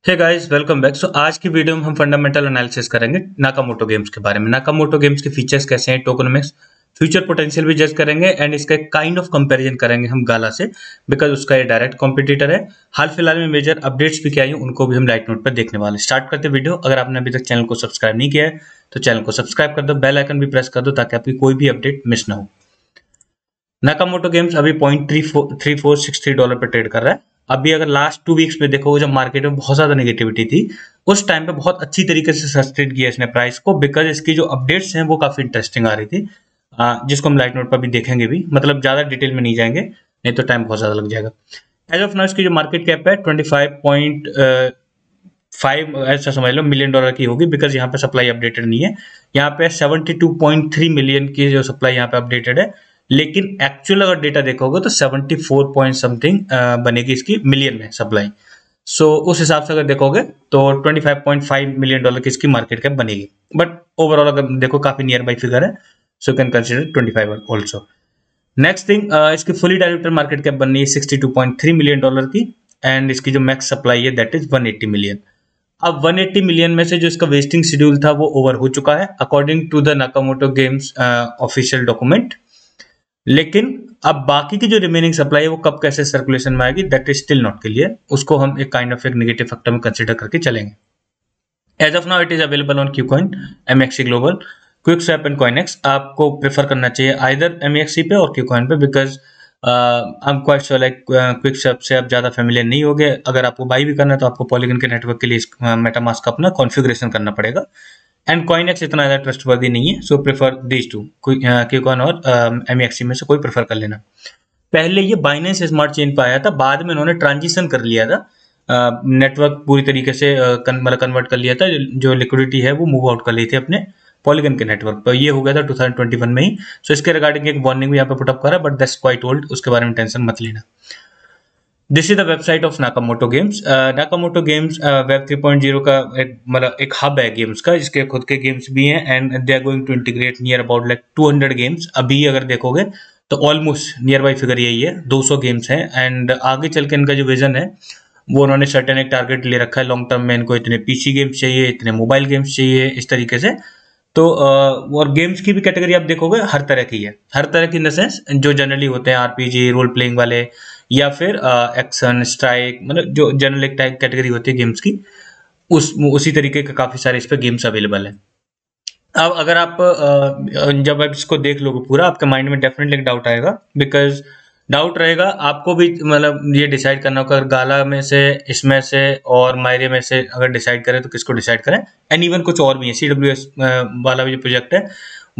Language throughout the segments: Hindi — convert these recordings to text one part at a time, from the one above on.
हे गाइस, वेलकम बैक। सो आज की वीडियो में हम फंडामेंटल एनालिसिस करेंगे नाकामोटो गेम्स के बारे में। नाकामोटो गेम्स के फीचर्स कैसे हैं, टोकेनोमिक्स, फ्यूचर पोटेंशियल भी जज करेंगे एंड इसका एक काइंड ऑफ कंपैरिजन करेंगे हम गाला से, बिकॉज उसका ये डायरेक्ट कॉम्पिटिटर है। हाल फिलहाल में मेजर अपडेट्स भी क्या आई हैं उनको भी हम लाइट नोट पर देखने वाले। स्टार्ट करते वीडियो। अगर आपने अभी तक चैनल को सब्सक्राइब नहीं किया है तो चैनल को सब्सक्राइब कर दो, बेल आइकन भी प्रेस कर दो ताकि आपकी कोई भी अपडेट मिस ना हो। नाकामोटो गेम्स अभी $0.3463 पर ट्रेड कर रहा है। अभी अगर लास्ट 2 वीक्स में देखो, जब मार्केट में बहुत ज्यादा नेगेटिविटी थी, उस टाइम पे बहुत अच्छी तरीके से सस्टेन किया इसने प्राइस को, बिकॉज इसकी जो अपडेट्स हैं वो काफी इंटरेस्टिंग आ रही थी, जिसको हम लाइट नोट पर भी देखेंगे भी। मतलब ज्यादा डिटेल में नहीं जाएंगे, नहीं तो टाइम बहुत ज्यादा लग जाएगा। एज ऑफ नाउ इसकी जो मार्केट कैप है 25.5 ऐसा समझ लो $1 मिलियन की होगी, बिकॉज यहाँ पे सप्लाई अपडेटेड नहीं है। यहाँ पे 72.3 मिलियन की जो सप्लाई यहाँ पे अपडेटेड है, लेकिन एक्चुअल अगर डेटा देखोगे तो 74 पॉइंट समथिंग बनेगी इसकी मिलियन में सप्लाई। सो उस हिसाब से अगर देखोगे तो $25.5 मिलियन की इसकी मार्केट कैप बनेगी। बट ओवरऑल अगर देखो काफी नियर बाई फिगर है, so can consider 25 also. Next thing, इसकी फुली डायल्यूटेड मार्केट कैप बननी है $62.3 मिलियन की, एंड इसकी जो मैक्स सप्लाई है दैट इज 180 मिलियन। अब 180 मिलियन में से जो इसका वेस्टिंग शेड्यूल था वो ओवर हो चुका है according to the Nakamoto games official document. लेकिन अब बाकी की जो रिमेनिंग सप्लाई है वो कब कैसे सर्कुलेशन में आएगी that is still not clear. उसको हम एक काइंड ऑफ एक नेगेटिव फैक्टर में कंसीडर करके चलेंगे। As of now it is available on KuCoin, MEXC global, QuickSwap and CoinEx. आपको प्रेफर करना चाहिए आइदर एमएक्सी पे और क्यूकॉइन पे, because I am quite sure like QuickSwap से आप ज्यादा फेमिलियर नहीं होगे। अगर आपको बाई भी करना है तो आपको पॉलीगन के नेटवर्क के लिए मेटामास्क का अपना कॉन्फ़िगरेशन करना पड़ेगा, एंड कॉइनेक्स इतना ज्यादा ट्रस्टवर्दी नहीं है। सो प्रेफर दीज टू, क्यूकॉइन और एमएक्सी में से कोई प्रेफर कर लेना। पहले ये बाइनेंस स्मार्ट चेन पे आया था, बाद में इन्होंने ट्रांजिशन कर लिया था, नेटवर्क पूरी तरीके से मतलब कन्वर्ट कर लिया था, जो लिक्विडिटी है वो मूव आउट कर ली थी अपने पॉलीगन के नेटवर्क पर। ये हो गया था 2021 में ही। सो इसके रिगार्डिंग एक वार्निंग भी यहाँ पे पुटअप करा, बट दैट्स क्वाइट ओल्ड, उसके बारे में टेंशन मत लेना। This is the website of Nakamoto games. Nakamoto games web 3.0 का एक हब है गेम्स का, जिसके खुद के गेम्स भी हैं, and they are going to integrate near about like 200 games. अभी अगर देखोगे तो ऑलमोस्ट नियर बाई फिगर यही है, 200 गेम्स हैं, एंड आगे चल के इनका जो विजन है वो उन्होंने सर्टेन एक टारगेट ले रखा है लॉन्ग टर्म में। इनको इतने पीसी गेम्स चाहिए, इतने मोबाइल गेम्स चाहिए, इस तरीके से। तो और गेम्स की भी कैटेगरी आप देखोगे हर तरह की है, हर तरह की इन द सेंस जो जनरली होते हैं आरपीजी, रोल प्लेइंग वाले, या फिर एक्शन स्ट्राइक, मतलब जो जनरल एक टाइप कैटेगरी होती है गेम्स की, उसी तरीके के काफी सारे इस पे गेम्स अवेलेबल है। अब अगर आप जब आप इसको देख लोगे पूरा, आपके माइंड में डेफिनेटली एक डाउट आएगा, बिकॉज डाउट रहेगा आपको भी, मतलब ये डिसाइड करना होगा गाला में से, इसमें से और मायरे में से अगर डिसाइड करें तो किसको डिसाइड करें। एंड इवन कुछ और भी है, सीडब्ल्यूएस वाला भी जो प्रोजेक्ट है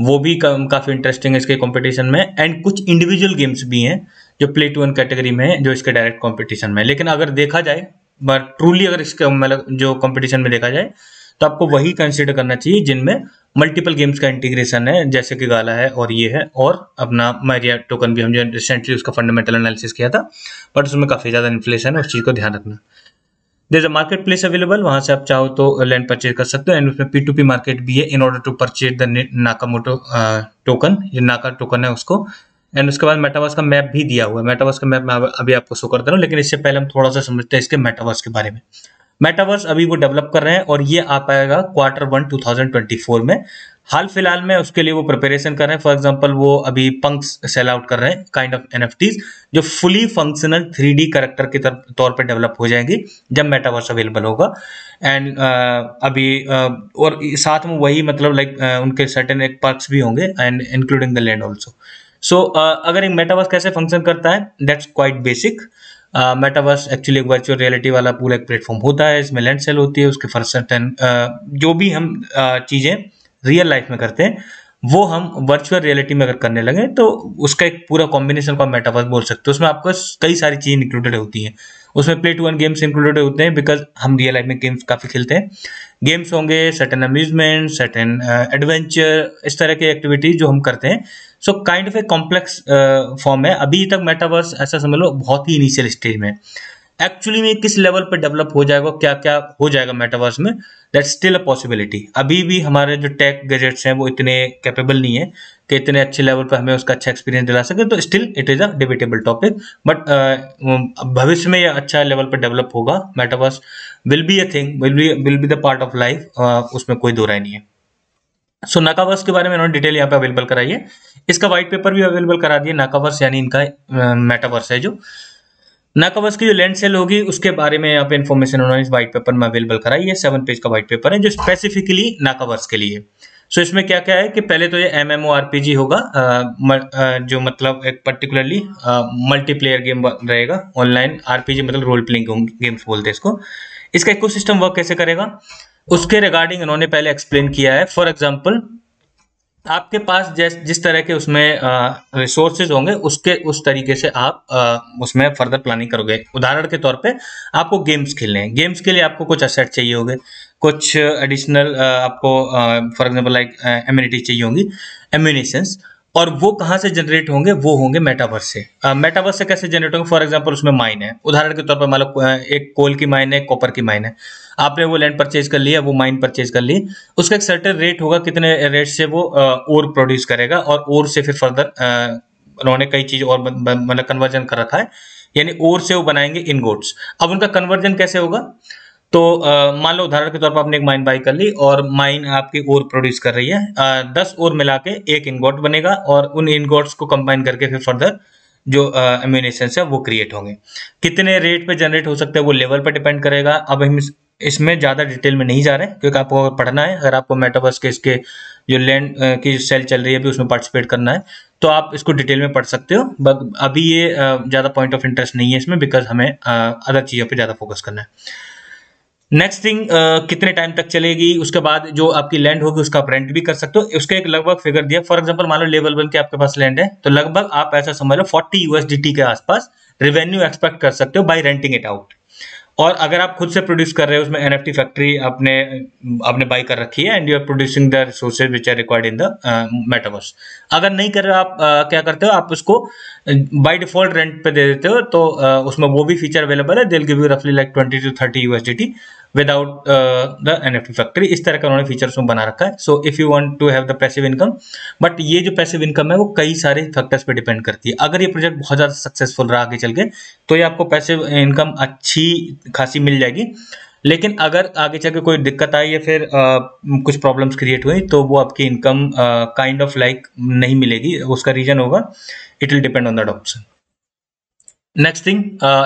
वो भी काफी इंटरेस्टिंग है इसके कंपटीशन में, एंड कुछ इंडिविजुअल गेम्स भी हैं जो प्ले टू अर्न कैटेगरी में है, जो इसके डायरेक्ट कंपटीशन में। लेकिन अगर देखा जाए, बट ट्रूली अगर इसके मतलब जो कंपटीशन में देखा जाए, तो आपको वही कंसिडर करना चाहिए जिनमें मल्टीपल गेम्स का इंटीग्रेशन है, जैसे कि गाला है और ये है, और अपना मारिया टोकन भी, हम जो रिसेंटली उसका फंडामेंटल एनालिसिस किया था, बट उसमें काफी ज्यादा इन्फ्लेशन है, उस चीज को ध्यान रखना। There is a market place available, वहां से आप चाहो तो लैंड परचेज कर सकते हो, एंड उसमें P2P मार्केट भी है in order to purchase the Nakamoto token, ये नाका टोकन है उसको। एंड उसके बाद मेटावर्स का मैप भी दिया हुआ है। मेटावर्स का मैप मैं अभी आपको शो कर दे रहा हूँ, लेकिन इससे पहले हम थोड़ा सा समझते हैं इसके मेटावर्स के बारे में। मेटावर्स अभी वो डेवलप कर रहे हैं और ये आ पाएगा Q1 2024 में। हाल फिलहाल में उसके लिए वो प्रिपरेशन कर रहे हैं। फॉर एग्जांपल वो अभी पंक्स सेल आउट कर रहे हैं, काइंड ऑफ NFTs, जो फुली फंक्शनल 3D कैरेक्टर के तौर पे डेवलप हो जाएंगी जब मेटावर्स अवेलेबल होगा। एंड और साथ में वही मतलब लाइक उनके सर्टेन एक पर्क्स भी होंगे, and including the land also. So अगर एक मेटावर्स कैसे फंक्शन करता है, that's quite basic. Metaverse actually एक वर्चुअल रियलिटी वाला पूरा एक प्लेटफॉर्म होता है, इसमें लैंड सेल होती है, उसके फर्स्ट सर्टेन जो भी हम चीजें रियल लाइफ में करते हैं वो हम वर्चुअल रियलिटी में अगर करने लगे तो उसका एक पूरा कॉम्बिनेशन का मेटावर्स बोल सकते हो। उसमें आपको कई सारी चीजें इंक्लूडेड होती हैं, उसमें play to earn games included होते हैं, बिकॉज हम रियल लाइफ में गेम्स काफी खेलते हैं। गेम्स होंगे, सर्टेन अम्यूजमेंट, सर्टेन एडवेंचर, इस तरह की एक्टिविटीज जो हम करते हैं। So kind of a complex form है। अभी तक मेटावर्स ऐसा समझ लो बहुत ही इनिशियल स्टेज में, एक्चुअली में किस लेवल पे डेवलप हो जाएगा, क्या क्या हो जाएगा मेटावर्स में, दैट्स स्टिल अ पॉसिबिलिटी। अभी भी हमारे जो टेक गैजेट्स हैं वो इतने कैपेबल नहीं है कि इतने अच्छे लेवल पे हमें उसका अच्छा एक्सपीरियंस दिला सके, तो still it is a debatable topic. But भविष्य में ये अच्छा लेवल पे डेवलप होगा, metaverse will be a thing, will be the part of life, उसमें कोई दो राय नहीं है। सो नाकावर्स के बारे में इन्होंने डिटेल यहाँ पे अवेलेबल कराई है, इसका व्हाइट पेपर भी अवेलेबल करा दिया। नाकावर्स यानी इनका मेटावर्स है जो नाकावर्स की जो लैंड सेल होगी उसके बारे में यहाँ पे इन्फॉर्मेशन उन्होंने इस व्हाइट पेपर में अवेलेबल कराई है। 7 पेज का व्हाइट पेपर है जो स्पेसिफिकली नाकावर्स के लिए। सो इसमें क्या क्या है कि पहले तो ये MMORPG होगा, जो मतलब एक पर्टिकुलरली मल्टीप्लेयर गेम रहेगा, ऑनलाइन RPG मतलब रोल प्लेइंग गेम्स बोलते हैं इसको। इसका इकोसिस्टम वर्क कैसे करेगा उसके रिगार्डिंग इन्होंने पहले एक्सप्लेन किया है। फॉर एग्जाम्पल आपके पास जिस तरह के उसमें रिसोर्सेज होंगे उसके उस तरीके से आप उसमें फर्दर प्लानिंग करोगे। उदाहरण के तौर पे आपको गेम्स खेलने हैं, गेम्स के लिए आपको कुछ असेट चाहिए होंगे, कुछ एडिशनल आपको फॉर एग्जांपल लाइक एम्यूनिटीज चाहिए होंगी, एम्यूनिशंस, और वो कहाँ से जनरेट होंगे, वो होंगे मेटावर्स से। मेटावर्स से कैसे जनरेट होंगे, फॉर एग्जांपल उसमें माइन है, उदाहरण के तौर पर मान लो एक कोल की माइन है, कॉपर की माइन है, आपने वो लैंड परचेज कर लिया, वो माइन परचेज कर ली, उसका एक सर्टेन रेट होगा, कितने रेट से वो ओर प्रोड्यूस करेगा, और ओर से फिर फर्दर उन्होंने कई चीज और मतलब कन्वर्जन कर रखा है, यानी ओर से वो बनाएंगे इनगोट्स। अब उनका कन्वर्जन कैसे होगा, तो मान लो उदाहरण के तौर पर आपने एक माइन बाई कर ली और माइन आपकी ओर प्रोड्यूस कर रही है, 10 ओर मिला के एक इनगोट बनेगा, और उन इनगोट्स को कंबाइन करके फिर फर्दर जो एम्यूनिशन है वो क्रिएट होंगे। कितने रेट पे जनरेट हो सकते हैं वो लेवल पर डिपेंड करेगा। अब हम इसमें ज्यादा डिटेल में नहीं जा रहे हैं क्योंकि आपको पढ़ना है, अगर आपको मेटावर्स के इसके जो लैंड की सेल चल रही है अभी उसमें पार्टिसिपेट करना है तो आप इसको डिटेल में पढ़ सकते हो, बट अभी ये ज्यादा पॉइंट ऑफ इंटरेस्ट नहीं है इसमें, बिकॉज हमें अदर चीजों पे ज्यादा फोकस करना है। नेक्स्ट थिंग, कितने टाइम तक चलेगी, उसके बाद जो आपकी लैंड होगी उसका आप रेंट भी कर सकते हो। उसका एक लगभग फिगर दिया, फॉर एग्जांपल मान लो लेवल 1 के आपके पास लैंड है तो लगभग आप ऐसा समझ लो 40 USDT के आसपास रेवेन्यू एक्सपेक्ट कर सकते हो बाय रेंटिंग इट आउट। और अगर आप खुद से प्रोड्यूस कर रहे हो, उसमें NFT फैक्ट्री आपने बाई कर रखी है and you are producing the resources which are required in the metaverse. अगर नहीं कर रहे हो आप क्या करते हो, आप उसको बाय डिफॉल्ट रेंट पे दे देते हो, तो उसमें वो भी फीचर अवेलेबल है, दे विल गिव यू रफली like 20 to 30 USDT without the NFT factory. इस तरह का उन्होंने फीचर्स में बना रखा है। So if you want to have the passive income, but ये जो पैसिव इनकम है वो कई सारे फैक्टर्स पे डिपेंड करती है। अगर ये प्रोजेक्ट बहुत ज्यादा सक्सेसफुल रहा आगे चल के तो ये आपको पैसिव इनकम अच्छी खासी मिल जाएगी, लेकिन अगर आगे चल के कोई दिक्कत आई या फिर कुछ प्रॉब्लम्स क्रिएट हुई तो वो आपकी इनकम काइंड ऑफ लाइक नहीं मिलेगी। उसका रीजन होगा, it will depend on that option. Next thing,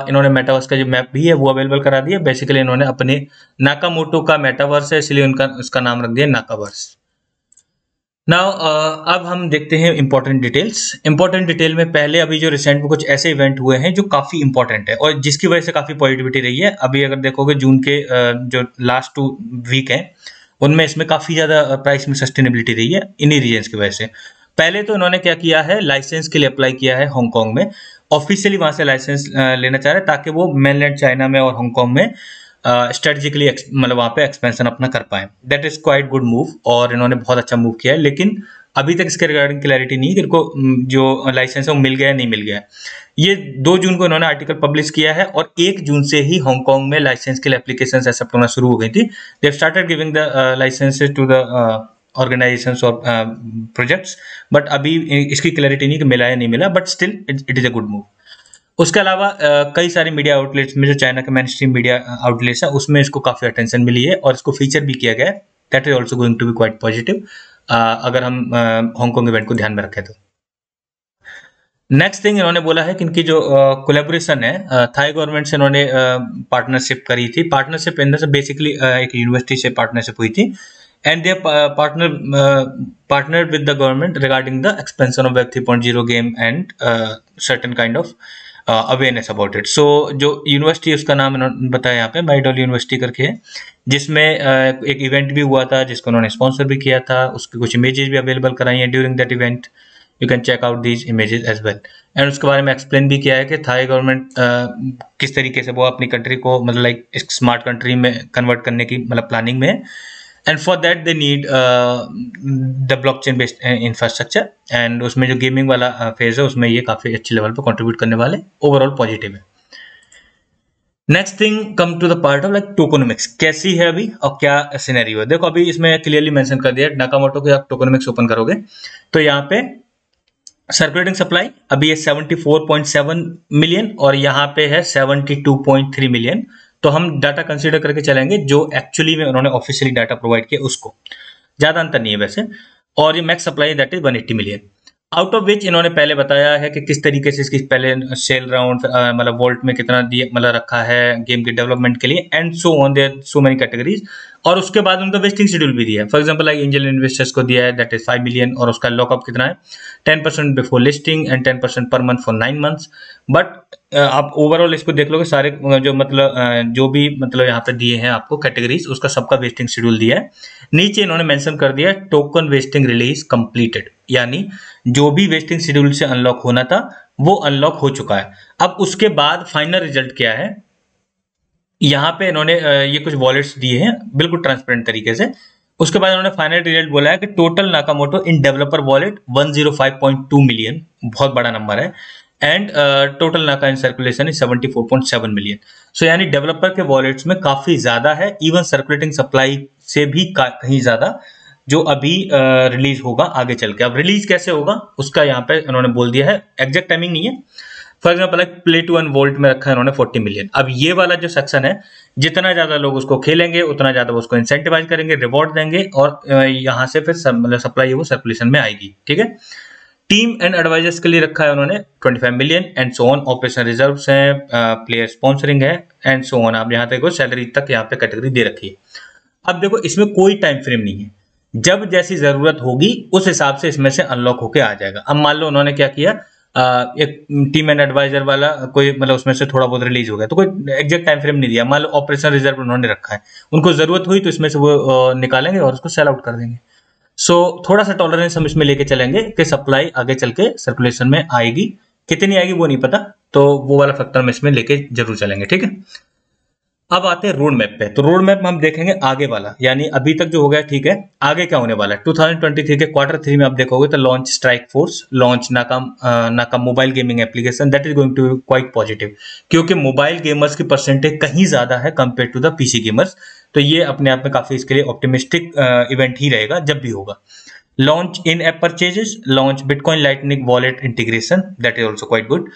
इन्होंने मेटावर्स का जो मैप भी है वो अवेलेबल करा दिया। बेसिकली इन्होंने अपने नाकामोटो का मेटावर्स है इसलिए उनका उसका नाम रख दिया नाकावर्स। नाउ अब हम देखते हैं इंपॉर्टेंट डिटेल्स। इंपॉर्टेंट डिटेल में पहले अभी जो रिसेंट में कुछ ऐसे इवेंट हुए हैं जो काफी इंपॉर्टेंट है और जिसकी वजह से काफी पॉजिटिविटी रही है। अभी अगर देखोगे जून के जो लास्ट 2 वीक हैं उनमें इसमें काफी ज्यादा प्राइस में सस्टेनेबिलिटी रही है इन्हीं रीजन्स की वजह से। पहले तो इन्होंने क्या किया है, लाइसेंस के लिए अप्लाई किया है हांगकांग में, ऑफिशियली वहां से लाइसेंस लेना चाह रहे हैं ताकि वो मेनलैंड चाइना में और हांगकांग में स्ट्रेटेजिकली मतलब वहां पे एक्सपेंशन अपना कर पाए। That is quite good move और इन्होंने बहुत अच्छा मूव किया है, लेकिन अभी तक इसके रिगार्डिंग क्लैरिटी नहीं है कि इनको जो लाइसेंस है वो मिल गया है नहीं मिल गया है। ये 2 जून को इन्होंने आर्टिकल पब्लिश किया है और 1 जून से ही हांगकांग में लाइसेंस के लिए एप्लीकेशन एक्सेप्ट होना शुरू हो गई थी। They started giving the licences to the organisations और प्रोजेक्ट्स, बट अभी इसकी क्लैरिटी नहीं कि मिला है नहीं मिला, but still it is a good move. उसके अलावा कई सारे मीडिया आउटलेट्स में जो चाइना के मेन स्ट्रीम मीडिया आउटलेट्स है उसमें इसको काफी अटेंशन मिली है और इसको फीचर भी किया गया है। That is also going to be quite positive अगर हम हांगकांग इवेंट को ध्यान में रखें तो। नेक्स्ट थिंग इन्होंने बोला है कि इनकी जो कोलैबोरेशन है थाई गवर्नमेंट से इन्होंने पार्टनरशिप करी थी। पार्टनरशिप इन द बेसिकली एक यूनिवर्सिटी से पार्टनरशिप हुई थी and they partnered with the government regarding the expansion of Web 3.0 game and certain kind of awareness about it. So जो यूनिवर्सिटी उसका नाम बताया यहाँ पे माइडॉल यूनिवर्सिटी करके है, जिसमें एक इवेंट भी हुआ था जिसको उन्होंने स्पॉन्सर भी किया था। उसकी कुछ इमेजेस भी अवेलेबल कराई हैं during that event, you can check out these images as well. And उसके बारे में एक्सप्लेन भी किया है कि थाई गवर्नमेंट किस तरीके से वो अपनी कंट्री को मतलब लाइक एक स्मार्ट कंट्री में कन्वर्ट करने की मतलब प्लानिंग में है। And for that they need the blockchain based infrastructure and उसमें जो गेमिंग वाला फेज है उसमें ये काफी अच्छे लेवल पे कंट्रीब्यूट करने वाले, ओवरऑल पॉजिटिव है। Next thing come to the part of like tokenomics, कैसी है अभी और क्या सिनेरियो है। देखो अभी इसमें क्लियरली मेंशन कर दिया नाकामोटो के, आप टोकोनॉमिक्स ओपन करोगे तो यहाँ पे सर्कुलेटिंग सप्लाई अभी है 74.7 मिलियन और यहाँ पे है 72.3 मिलियन। तो हम डाटा कंसीडर करके चलेंगे जो एक्चुअली में उन्होंने ऑफिशियली डाटा प्रोवाइड किया उसको, ज्यादा अंतर नहीं है वैसे। और ये max supply that is 180 million, out of which इन्होंने पहले बताया है कि किस तरीके से इसकी पहले सेल राउंड मतलब वोल्ट में कितना दिए मतलब रखा है गेम के डेवलपमेंट के लिए and so on, there so many categories. और उसके बाद उनका वेस्टिंग शेड्यूल भी दिया है। For example like angel investors को दिया है दैट इज 5 मिलियन और उसका लॉकअप कितना है 10% before listing and 10% per month for 9 months. But आप ओवरऑल इसको देख लोगे सारे जो मतलब जो भी मतलब यहाँ पे दिए हैं आपको कैटेगरीज, उसका सबका वेस्टिंग शेड्यूल दिया है। नीचे इन्होंने मेंशन कर दिया टोकन वेस्टिंग रिलीज कंप्लीटेड, यानी जो भी वेस्टिंग शेड्यूल से अनलॉक होना था वो अनलॉक हो चुका है। अब उसके बाद फाइनल रिजल्ट क्या है, यहाँ पे इन्होंने ये कुछ वॉलेट्स दिए हैं बिल्कुल ट्रांसपेरेंट तरीके से। उसके बाद इन्होंने फाइनल रिजल्ट बोला है कि टोटल नाकामोटो इन डेवलपर वॉलेट 105.2 मिलियन, बहुत बड़ा नंबर है। एंड टोटल नाका इन सर्कुलेशन इज 74.7 मिलियन। सो यानी डेवलपर के वॉलेट्स में काफी ज्यादा है, इवन सर्कुलेटिंग सप्लाई से भी कहीं ज्यादा, जो अभी रिलीज होगा आगे चल के। अब रिलीज कैसे होगा उसका यहाँ पे इन्होंने बोल दिया है, एग्जैक्ट टाइमिंग नहीं है। For example play to 1 vault में रखा है इन्होंने 40 मिलियन। अब ये वाला जो सेक्शन है, जितना ज्यादा लोग उसको खेलेंगे उतना ज्यादा वो उसको इंसेंटिवाइज करेंगे, रिवॉर्ड देंगे और यहाँ से फिर मतलब सप्लाई वो सर्कुलेशन में आएगी। ठीक है, टीम एंड एडवाइजर्स के लिए रखा है उन्होंने 25 million and so on. Operation reserves हैं, प्लेयर स्पॉन्सरिंग है एंड सो ऑन। आप यहाँ देखो सैलरी तक यहाँ पे कैटेगरी दे रखी है। अब देखो इसमें कोई टाइम फ्रेम नहीं है, जब जैसी जरूरत होगी उस हिसाब से इसमें से अनलॉक होके आ जाएगा। अब मान लो उन्होंने क्या किया, एक टीम एंड एडवाइजर वाला कोई मतलब उसमें से थोड़ा बहुत रिलीज हो गया तो कोई एग्जैक्ट टाइम फ्रेम नहीं दिया। मान लो ऑपरेशन रिजर्व उन्होंने रखा है, उनको जरूरत हुई तो इसमें से वो निकालेंगे और उसको सेल आउट कर देंगे। सो थोड़ा सा टॉलरेंस हम इसमें लेके चलेंगे कि सप्लाई आगे चल के सर्कुलेशन में आएगी, कितनी आएगी वो नहीं पता, तो वो वाला फैक्टर हम इसमें लेके जरूर चलेंगे। ठीक है, अब आते हैं रोड मैप पे। तो रोड मैप में हम देखेंगे आगे वाला, यानी अभी तक जो हो गया ठीक है, आगे क्या होने वाला है। 2023 के Q3 में आप देखोगे तो launch strike force, launch Nakam mobile gaming application, that is going to be quite positive, क्योंकि मोबाइल गेमर्स की परसेंटेज कहीं ज्यादा है compare to the PC gamers. तो ये अपने आप में काफी इसके लिए ऑप्टिमिस्टिक इवेंट ही रहेगा जब भी होगा। Launch in app purchases, launch bitcoin lightning wallet integration, that is also quite good.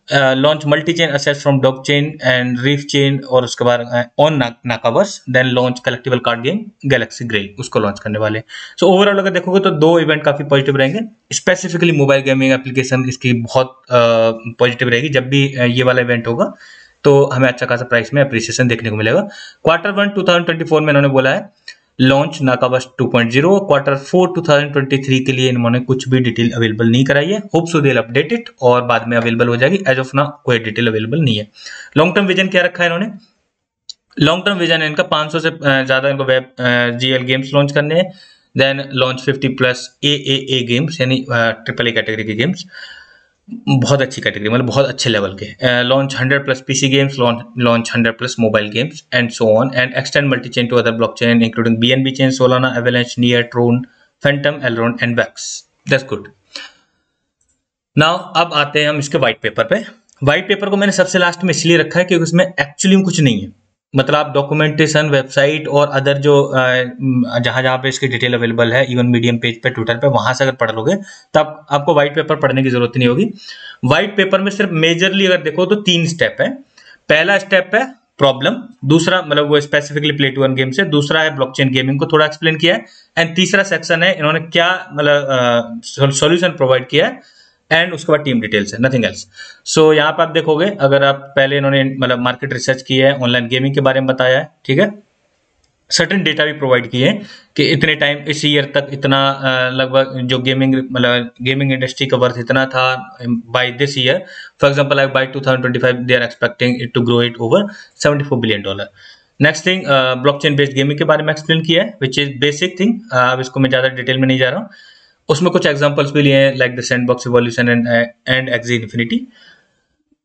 Launch multi chain assets from dog chain and reef chain और उसके बाद on Nakaverse. Then launch collectible card game Galaxy Grey, उसको लॉन्च करने वाले। सो ओवरऑल अगर देखोगे तो दो इवेंट काफी पॉजिटिव रहेंगे। स्पेसिफिकली मोबाइल गेमिंग एप्लीकेशन इसकी बहुत पॉजिटिव रहेगी। जब भी ये वाला इवेंट होगा तो हमें अच्छा खासा प्राइस में अप्रिसिएशन देखने को मिलेगा। Q1 2024 में इन्होंने बोला है लॉन्च नाकाबस्ट 2.0। Q4 2023 के लिए इन्होंने कुछ भी डिटेल अवेलेबल नहीं कराई है। Hope so they will update it और बाद में अवेलेबल हो जाएगी। एज ऑफ नाउ कोई डिटेल अवेलेबल नहीं है। लॉन्ग टर्म विजन क्या रखा है इन्होंने, लॉन्ग टर्म विजन है इनका 500 से ज्यादा इनको वेब जीएल गेम्स लॉन्च करने हैं। देन लॉन्च 50+ AAA गेम्स, यानी AAA कैटेगरी के गेम्स, बहुत अच्छी कैटेगरी मतलब बहुत अच्छे लेवल के। Launch 100+ PC games, launch 100+ mobile games and so on and extend multi chain to other blockchain including BNB chain, Solana, Avalanche, Near, Tron, Fantom, Elrond and Wax. That's good. Now अब आते हैं हम इसके व्हाइट पेपर पे। व्हाइट पेपर को मैंने सबसे लास्ट में इसलिए रखा है क्योंकि उसमें एक्चुअली कुछ नहीं है। मतलब आप डॉक्यूमेंटेशन, वेबसाइट और अदर जो जहां जहां पे इसकी डिटेल अवेलेबल है, इवन मीडियम पेज पे, ट्विटर पे, वहां से अगर पढ़ लोगे तब आपको व्हाइट पेपर पढ़ने की जरूरत नहीं होगी। व्हाइट पेपर में सिर्फ मेजरली अगर देखो तो 3 स्टेप है। पहला स्टेप है प्रॉब्लम, दूसरा मतलब वो स्पेसिफिकली प्ले टू 1 गेम से, दूसरा है ब्लॉकचेन गेमिंग को थोड़ा एक्सप्लेन किया है एंड तीसरा सेक्शन है इन्होंने क्या मतलब सॉल्यूशन प्रोवाइड किया है एंड उसके बाद टीम डिटेल्स है, नथिंग एल्स। सो यहाँ पे आप देखोगे अगर आप पहले इन्होंने मतलब मार्केट रिसर्च की है, ऑनलाइन गेमिंग के बारे में बताया है, ठीक है, सर्टेन डेटा भी प्रोवाइड किए हैं कि इतने टाइम इस ईयर तक इतना लगभग जो गेमिंग मतलब गेमिंग इंडस्ट्री का वर्थ इतना था by this year. For example by 2025 they are expecting it to grow it over $74 billion. Next thing blockchain based gaming के बारे में एक्सप्लेन किया है विच इज बेसिक थिंग। अब इसको मैं ज्यादा डिटेल में नहीं जा रहा हूँ। उसमें कुछ एग्जांपल्स भी लिए हैं like the Sandbox Evolution and Axie Infinity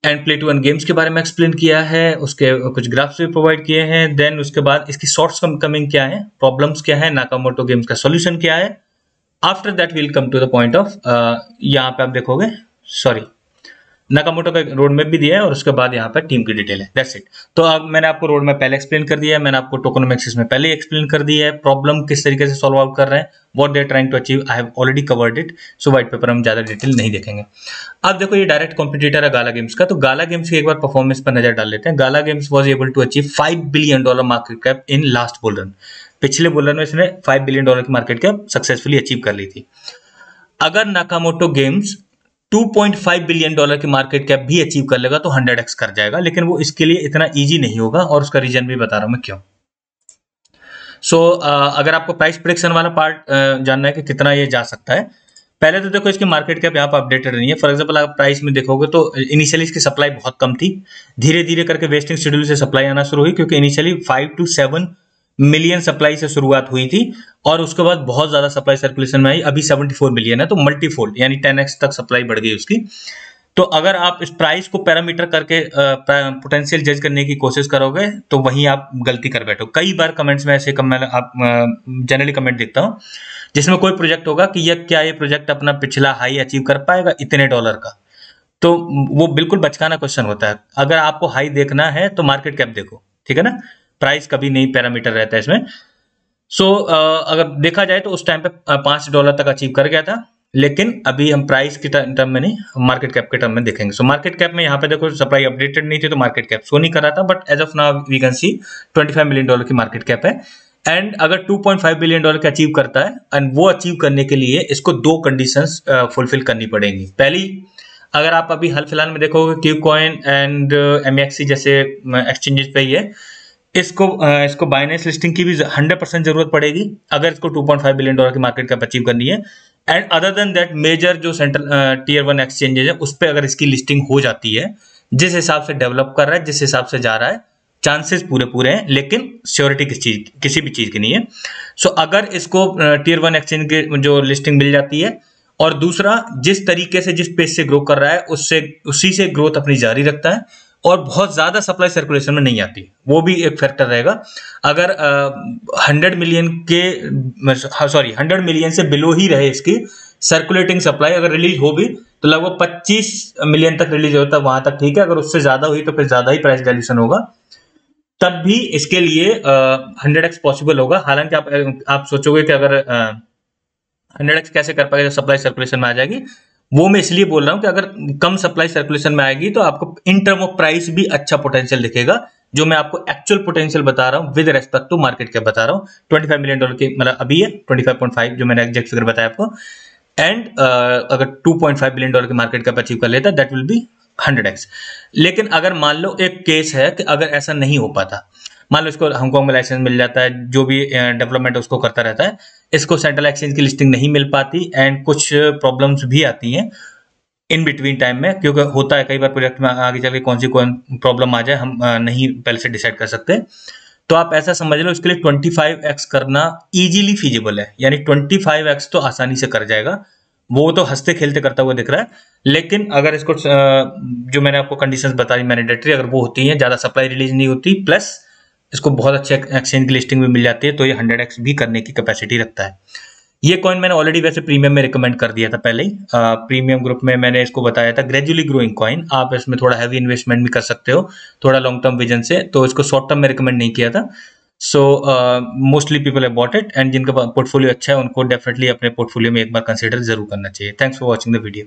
and play to 1 games के बारे में एक्सप्लेन किया है। उसके कुछ ग्राफ्स भी प्रोवाइड किए हैं। देन उसके बाद इसकी शॉर्ट्स कमिंग क्या है, प्रॉब्लम्स क्या है, नाकामोटो गेम्स का सॉल्यूशन क्या है। After that will come to the point of यहाँ पे आप देखोगे, सॉरी नाकामोटो का रोड मैप भी दिया है और उसके बाद यहाँ पे टीम की डिटेल है, दैट्स इट। तो अब मैंने आपको रोड मैप पहले एक्सप्लेन कर दिया है, मैंने आपको टोकेनोमिक्स में पहले एक्सप्लेन कर दिया है, प्रॉब्लम किस तरीके से सॉल्व आउट कर रहे हैं, what they are trying to achieve, I have already covered it, so white paper हम ज्यादा डिटेल नहीं देखेंगे। अब देखो ये डायरेक्ट कॉम्पिटिटर है गाला गेम्स का, तो गाला गेम्स की एक बार परफॉर्मेंस पर नजर डाल लेते हैं। Gala games was able to achieve $5 billion market cap in last bull run. पिछले बुल रन में इसने $5 बिलियन की मार्केट कैप सक्सेसफुली अचीव कर ली थी। अगर नाकामोटो गेम्स $2.5 बिलियन की मार्केट कैप भी अचीव कर लेगा तो 100x कर जाएगा, लेकिन वो इसके लिए इतना इजी नहीं होगा और उसका रीजन भी बता रहा हूं मैं क्यों। अगर आपको प्राइस प्रेडिक्शन वाला पार्ट जानना है कि कितना ये जा सकता है, पहले तो देखो इसकी मार्केट कैप यहाँ पर अपडेटेड नहीं है। फॉर एग्जांपल आप प्राइस में देखोगे तो इनिशियली इसकी सप्लाई बहुत कम थी, धीरे धीरे करके वेस्टिंग शेड्यूल से सप्लाई आना शुरू हुई, क्योंकि इनिशियली 5 to 7 मिलियन सप्लाई से शुरुआत हुई थी और उसके बाद बहुत ज्यादा सप्लाई सर्कुलेशन में आई, अभी 74 मिलियन है, तो मल्टीफोल्ड यानी 10x तक सप्लाई बढ़ गई उसकी। तो अगर आप इस प्राइस को पैरामीटर करके पोटेंशियल जज करने की कोशिश करोगे तो वहीं आप गलती कर बैठो। कई बार कमेंट्स में ऐसे आप जनरली कमेंट देखता हूं जिसमें कोई प्रोजेक्ट होगा कि ये प्रोजेक्ट अपना पिछला हाई अचीव कर पाएगा इतने डॉलर का, तो वो बिल्कुल बचकाना क्वेश्चन होता है। अगर आपको हाई देखना है तो मार्केट कैप देखो, ठीक है ना, प्राइस कभी नहीं पैरामीटर रहता है इसमें। अगर देखा जाए तो उस टाइम पे $5 तक अचीव कर गया था, लेकिन अभी हम प्राइस के टर्म में नहीं, मार्केट कैप के टर्म में देखेंगे। मार्केट कैप में यहाँ पे देखो सप्लाई अपडेटेड नहीं थी तो मार्केट कैप शो नहीं कर रहा था, but as of now we can see $25 million की मार्केट कैप है। एंड अगर $2.5 बिलियन का अचीव करता है, एंड वो अचीव करने के लिए इसको 2 कंडीशंस फुलफिल करनी पड़ेंगी। पहली, अगर आप अभी हाल फिलहाल में देखोगे क्यूकॉइन एंड MXC जैसे एक्सचेंजेस पे ही है, इसको बाइनेंस लिस्टिंग की भी 100% जरूरत पड़ेगी अगर इसको $2.5 बिलियन की मार्केट कैप अचीव करनी है। And other than that major जो सेंट्रल टीयर 1 एक्सचेंजेस है उस पर अगर इसकी लिस्टिंग हो जाती है, जिस हिसाब से डेवलप कर रहा है, जिस हिसाब से जा रहा है, चांसेस पूरे हैं, लेकिन श्योरिटी किसी भी चीज की नहीं है। अगर इसको टीयर 1 एक्सचेंज के जो लिस्टिंग मिल जाती है, और दूसरा जिस तरीके से जिस पेज से ग्रो कर रहा है उसी से ग्रोथ अपनी जारी रखता है और बहुत ज्यादा सप्लाई सर्कुलेशन में नहीं आती, वो भी एक फैक्टर रहेगा। अगर 100 मिलियन से बिलो ही रहे इसकी सर्कुलेटिंग सप्लाई, अगर रिलीज हो भी तो लगभग 25 मिलियन तक रिलीज होता है, वहां तक ठीक है। अगर उससे ज्यादा हुई तो फिर ज्यादा ही प्राइस डायल्यूशन होगा, तब भी इसके लिए 100x पॉसिबल होगा। हालांकि आप सोचोगे कि अगर 100x कैसे कर पाएगा जब सप्लाई सर्कुलेशन में आ जाएगी, वो मैं इसलिए बोल रहा हूं कि अगर कम सप्लाई सर्कुलेशन में आएगी तो आपको इन टर्म ऑफ प्राइस भी अच्छा पोटेंशियल दिखेगा, जो मैं आपको एक्चुअल पोटेंशियल बता रहा हूं with respect to market cap बता रहा हूं। $25 मिलियन की मतलब अभी है 25.5 जो मैंने एग्जैक्ट फिगर बताया आपको। एंड अगर 2.5 बिलियन की मार्केट कैप अचीव कर लेता है, दैट विल बी 100x। लेकिन अगर मान लो एक केस है कि अगर ऐसा नहीं हो पाता, मान लो इसको हांगकांग में लाइसेंस मिल जाता है, जो भी डेवलपमेंट उसको करता रहता है, इसको सेंट्रल एक्सचेंज की लिस्टिंग नहीं मिल पाती एंड कुछ प्रॉब्लम्स भी आती हैं इन बिटवीन टाइम में, क्योंकि होता है कई बार प्रोजेक्ट में आगे चल के कौन सी प्रॉब्लम आ जाए हम नहीं पहले से डिसाइड कर सकते। तो आप ऐसा समझ लो इसके लिए 25x करना इजीली फीजिबल है, यानी 25x तो आसानी से कर जाएगा, वो तो हंसते खेलते करता हुआ दिख रहा है। लेकिन अगर इसको जो मैंने आपको कंडीशंस बताई मैंडेटरी, अगर वो होती हैं, ज्यादा सप्लाई रिलीज नहीं होती, प्लस इसको बहुत अच्छे एक्सचेंज की लिस्टिंग भी मिल जाती है, तो ये 100x भी करने की कैपेसिटी रखता है। ये कॉइन मैंने ऑलरेडी वैसे प्रीमियम में रिकमेंड कर दिया था पहले ही, प्रीमियम ग्रुप में मैंने इसको बताया था ग्रेजुअली ग्रोइंग कॉइन, आप इसमें थोड़ा हैवी इन्वेस्टमेंट भी कर सकते हो थोड़ा लॉन्ग टर्म विजन से, तो इसको शॉर्ट टर्म में रिकमेंड नहीं किया था। Mostly people have bought it, and जिनका पोर्टफोलियो अच्छा है उनको डेफिनेटली अपने पोर्टफोलियो में एक बार कंसिडर जरूर करना चाहिए। Thanks for watching the video.